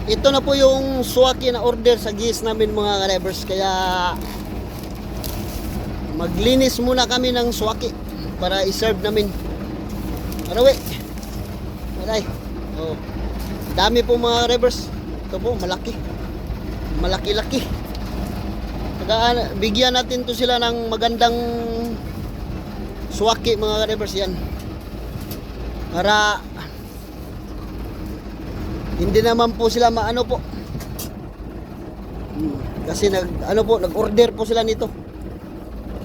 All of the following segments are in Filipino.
Ito na po yung suwaki na order sa GIS namin mga drivers. Kaya maglinis muna kami ng suwaki para i-serve namin. Arawi. Aray. Oh. Dami po mga drivers. Ito po malaki. Malaki-laki. Kaya bigyan natin to sila ng magandang suwaki mga drivers yan. Para hindi naman po sila maano po. Kasi nag-order po sila nito.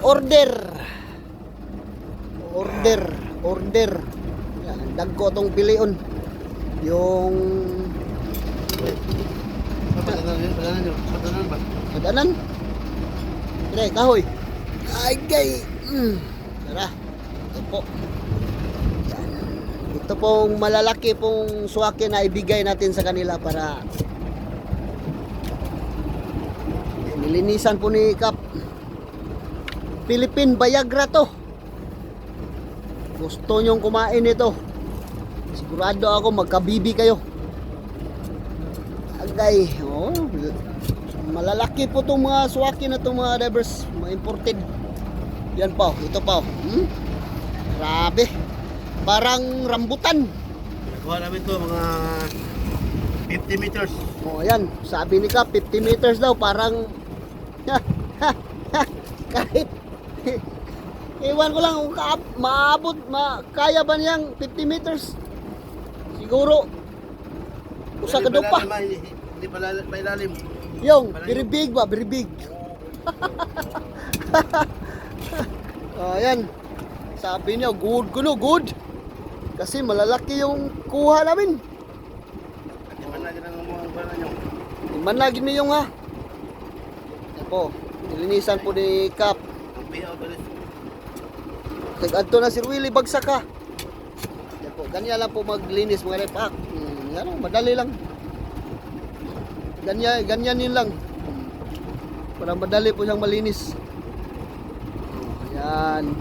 Order. Yan, dagko tong pilion. Yung padanan. Dire, kahoy. Ay gay. Tara. Ito po. Ito pong malalaki pong suwaki na ibigay natin sa kanila para nilinisan po ni Kap. Philippine Viagra to. Gusto nyong kumain ito. Sigurado ako magkabibi kayo. Agay. Oh, malalaki po itong mga suwaki na itong mga drivers. Mga imported. Yan pa. Ito pa. Grabe. Parang rambutan. Nagawa namin to mga 50 meters. Oh, ayan. Sabi ni Kap, 50 meters daw. Parang kahit ewan ko lang kung maabot, kaya ba niyang 50 meters? Siguro. Usa ka daw pa. Hindi pala ilalim. Yung, very big ba? Very big. Oh, ayan. Sabi niya, good. Kasi malalaki yung kuha namin. Iman lagi ng mga bala nyo. Iman lagi niyo yung ha. Yan po. Nilinisan po ni Kap. Ang piyaw balis. Nag-adto na si Willie bagsak ha. Yan po. Ganyan lang po maglinis mga repak. Yan o, madali lang. Ganyan yun lang. Para madali po siyang malinis. Ayan.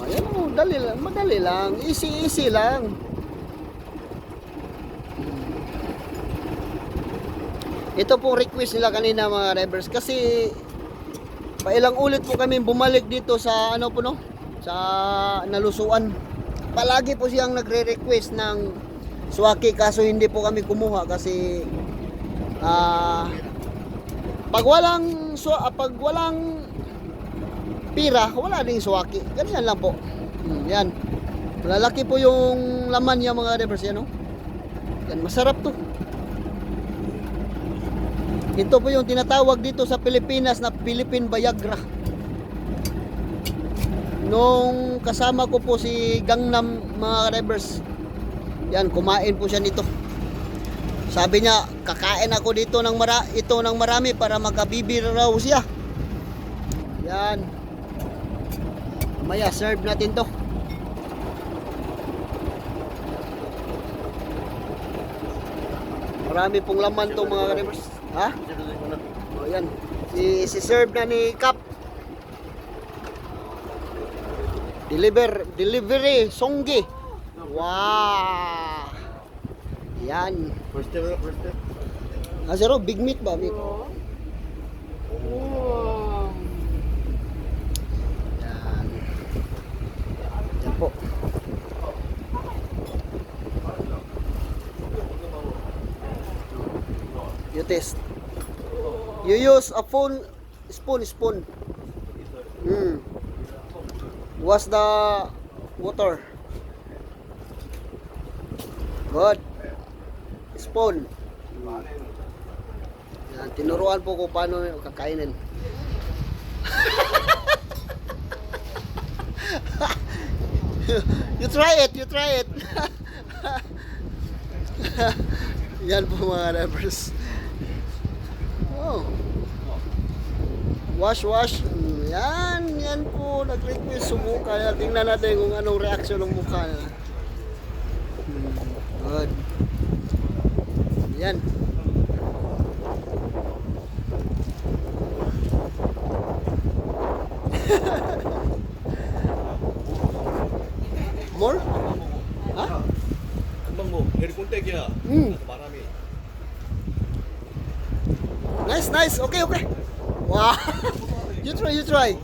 Ayan o, madali lang. Easy lang. Ito pong request nila kanina mga drivers. Kasi pailang ulit po kami bumalik dito sa sa Nalusuan. Palagi po siyang nagre-request ng suwaki, kaso hindi po kami kumuha kasi pag walang pira, wala ding suwaki. Ganyan lang po. Yan. Malalaki po yung laman niya mga drivers yan, no? Yan, masarap to. Ito po yung tinatawag dito sa Pilipinas na Philippine Viagra. Nung kasama ko po si Gangnam mga drivers, yan, kumain po siya nito. Sabi niya, kakain ako dito ng marami para magkabibir raw siya. Yan. Maya, serve natin to. Marami pong laman to mga drivers. Ha? O yan. Si-serve na ni Kap. Delivery, Songgi. Wow. Yan. First step. Zero, big meat ba? Big. Yan. Yan po. You taste. You use a spoon. Wash the water. Good. Spoon. Yan, tinuruan po ko paano kakainin. You try it. Yan po mga drivers. Oh. Wash. Yan po. Nag-request subukan. Tingnan natin kung anong reaction ng mukha nila. Good. Yan. More? Ha? Abang mo, hair contact ya. Marami. Nice, nice. Okay, okay. Wow. You try, you try.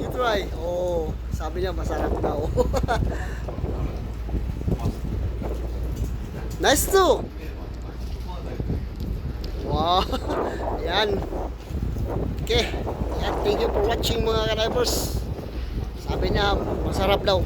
You try. Oh, sabi niya masarap daw. Nice too. Wow. Yan. Okay. Yan, thank you for watching mga ka-drivers. Sabi niya masarap daw.